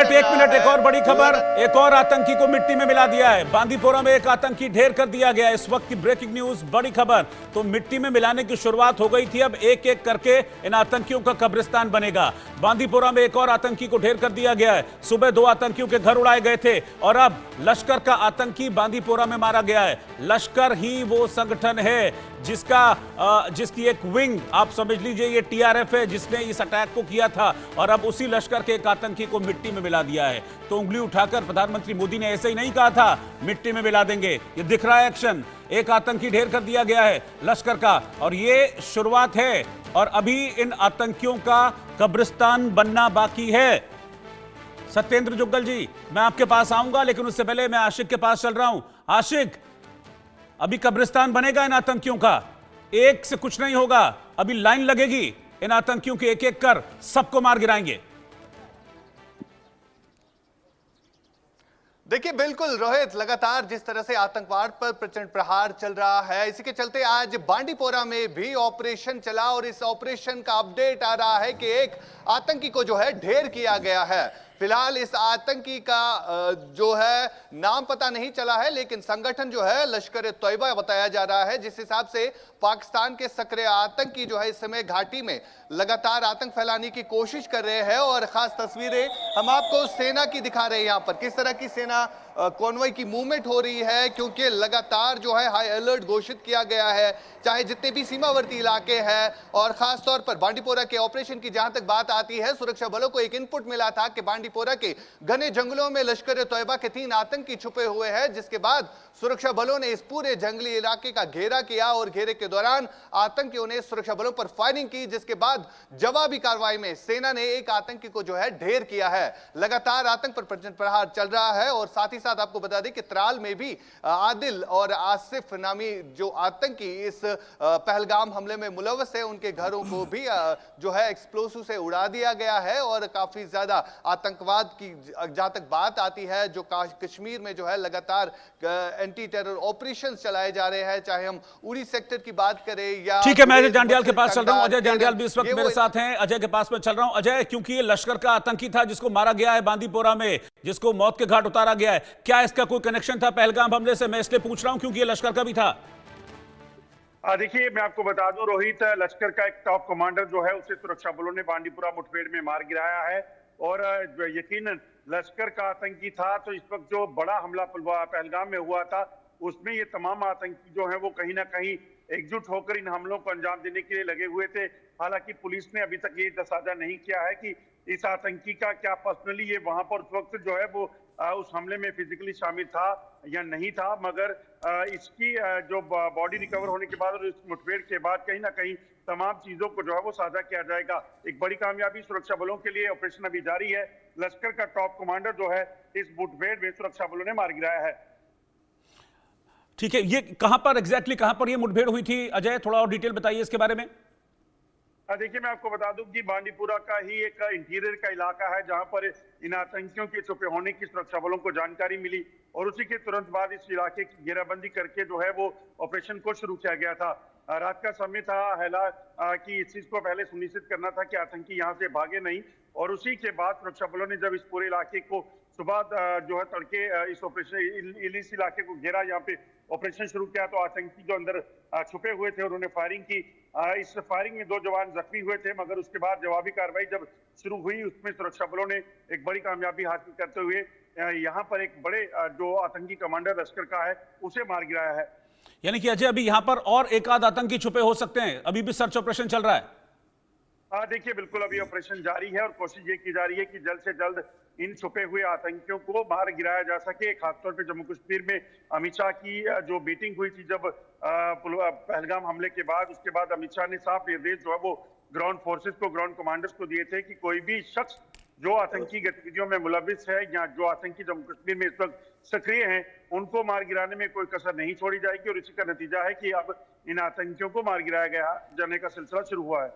Minute, एक और बड़ी खबर, एक और आतंकी को मिट्टी में मिला दिया है। बांदीपोरा में एक आतंकी ढेर कर दिया गया। इस वक्त की ब्रेकिंग न्यूज, बड़ी खबर। तो मिट्टी में मिलाने की शुरुआत हो गई थी, अब एक एक करके इन आतंकियों का कब्रिस्तान बनेगा। बांदीपोरा में एक और आतंकी को ढेर कर दिया गया है। सुबह 2 आतंकियों के घर उड़ाए गए थे और अब लश्कर का आतंकी बांदीपोरा में मारा गया है। लश्कर ही वो संगठन है जिसकी एक विंग, आप समझ लीजिए ये टीआरएफ है, जिसने इस अटैक को किया था और अब उसी लश्कर के एक आतंकी को मिट्टी में मिला दिया है। तो उंगली उठाकर प्रधानमंत्री मोदी ने ऐसे ही नहीं कहा था मिट्टी में मिला देंगे। ये दिख रहा है एक्शन। एक आतंकी ढेर कर दिया गया है लश्कर का और ये शुरुआत है और अभी इन आतंकियों का कब्रिस्तान बनना बाकी है। सत्येंद्र जुग्गल जी, मैं आपके पास आऊंगा, लेकिन उससे पहले मैं आशिक के पास चल रहा हूं। आशिक, अभी कब्रिस्तान बनेगा इन आतंकियों का, एक से कुछ नहीं होगा। अभी लाइन लगेगी इन आतंकियों की, एक एक कर सबको मार गिराएंगे। देखिए बिल्कुल रोहित, लगातार जिस तरह से आतंकवाद पर प्रचंड प्रहार चल रहा है, इसी के चलते आज बांडीपोरा में भी ऑपरेशन चला और इस ऑपरेशन का अपडेट आ रहा है कि एक आतंकी को जो है ढेर किया गया है। फिलहाल इस आतंकी का जो है नाम पता नहीं चला है, लेकिन संगठन जो है लश्कर ए तोयबा बताया जा रहा है। जिस हिसाब से पाकिस्तान के सक्रिय आतंकी जो है इस समय घाटी में लगातार आतंक फैलाने की कोशिश कर रहे हैं और खास तस्वीरें हम आपको सेना की दिखा रहे हैं। यहां पर किस तरह की सेना कॉन्वॉय की मूवमेंट हो रही है, क्योंकि लगातार जो है हाई अलर्ट घोषित किया गया है, चाहे जितने भी सीमावर्ती इलाके हैं। और खास तौर पर बांडीपोरा के ऑपरेशन की जहां तक बात आती है, सुरक्षा बलों को एक इनपुट मिला था कि बांडीपोरा के घने जंगलों में लश्कर ए तोयबा के 3 आतंकी छुपे हुए हैं, जिसके बाद सुरक्षा बलों ने इस पूरे जंगली इलाके का घेरा किया और घेरे के दौरान आतंकियों ने सुरक्षा बलों पर फायरिंग की, जिसके बाद जवाबी कार्रवाई में सेना ने एक आतंकी को जो है ढेर किया है। लगातार आतंक पर प्रचंड प्रहार चल रहा है और साथ ही साथ आपको बता दें कि त्राल में भी आदिल और आसिफ नामी जो आतंकी इस पहलगाम हमले में मुलव्वस है, उनके घरों को भी जो है एक्सप्लोसिव से उड़ा दिया गया है। और काफी ज्यादा आतंकवाद की जहां तक बात आती है, जो कश्मीर में जो है लगातार एंटी टेरर ऑपरेशंस चलाए जा रहे हैं, चाहे हम उड़ी सेक्टर की बात करें या। ठीक है, मैं अजय जांडियाल के पास चल रहा हूं। अजय जांडियाल भी इस वक्त मेरे साथ हैं। अजय के पास में चल रहा हूं। अजय, क्योंकि ये लश्कर का आतंकी था जिसको मारा गया है बांदीपोरा में, जिसको मौत के घाट उतारा गया है, क्या इसका कोई कनेक्शन था पहलगाम हमले से? मैं इसलिए पूछ रहा हूं क्योंकि ये लश्कर का भी था। देखिए, मैं आपको बता दूं रोहित, लश्कर का एक टॉप कमांडर जो है उसे सुरक्षा बलों ने बांडीपुरा मुठभेड़ में मार गिराया है और यकीनन लश्कर का आतंकी था। तो इस वक्त जो बड़ा हमला पहलगाम में हुआ था, उसमें ये तमाम आतंकी जो हैं वो कहीं ना कहीं एकजुट होकर इन हमलों को अंजाम देने के लिए लगे हुए थे। हालांकि पुलिस ने अभी तक ये साझा नहीं किया है कि इस आतंकी का क्या पर्सनली ये वहां पर उस वक्त जो है वो उस हमले में फिजिकली शामिल था या नहीं था, मगर इसकी जो बॉडी रिकवर होने के बाद और इस मुठभेड़ के बाद कहीं ना कहीं तमाम चीजों को जो है वो साझा किया जाएगा। एक बड़ी कामयाबी सुरक्षा बलों के लिए, ऑपरेशन अभी जारी है। लश्कर का टॉप कमांडर जो है इस मुठभेड़ में सुरक्षा बलों ने मार गिराया है। ठीक है, ये कहां पर एग्जैक्टली कहां पर ये मुठभेड़ हुई थी अजय, थोड़ा और डिटेल बताइए इसके बारे में। देखिए, मैं आपको बता दूं कि बांडीपुरा का ही एक इंटीरियर का इलाका है जहां पर इन आतंकियों के छुपे होने की सुरक्षा बलों को जानकारी मिली और उसी के तुरंत बाद इस इलाके की घेराबंदी करके जो है वो ऑपरेशन को शुरू किया गया था। रात का समय था, हालांकि इस चीज को पहले सुनिश्चित करना था कि आतंकी यहाँ से भागे नहीं, और उसी के बाद सुरक्षा बलों ने जब इस पूरे इलाके को सुबह जो है तड़के इस इलाके को घेरा, यहाँ पे ऑपरेशन शुरू किया, तो आतंकी जो अंदर छुपे हुए थे उन्होंने फायरिंग की। इस फायरिंग में 2 जवान जख्मी हुए थे, मगर उसके बाद जवाबी कार्रवाई जब शुरू हुई उसमें सुरक्षा बलों ने एक बड़ी कामयाबी हासिल करते हुए यहाँ पर एक बड़े जो आतंकी कमांडर लश्कर का है उसे मार गिराया है। यानी कि अजय, अभी यहाँ पर और एक आध आतंकी छुपे हो सकते हैं, अभी भी सर्च ऑपरेशन चल रहा है। देखिए, बिल्कुल अभी ऑपरेशन जारी है और कोशिश ये की जा रही है कि जल्द से जल्द इन छुपे हुए आतंकियों को बाहर गिराया जा सके। खासतौर पे जम्मू कश्मीर में अमित शाह की जो मीटिंग हुई थी जब पहलगाम हमले के बाद, उसके बाद अमित शाह ने साफ निर्देश जो है वो ग्राउंड फोर्सेस को, ग्राउंड कमांडर्स को दिए थे कि कोई भी शख्स जो आतंकी गतिविधियों में मुलविस है या जो आतंकी जम्मू कश्मीर में इस वक्त सक्रिय हैं, उनको मार गिराने में कोई कसर नहीं छोड़ी जाएगी। और इसी का नतीजा है कि अब इन आतंकियों को मार गिराया जाने का सिलसिला शुरू हुआ है।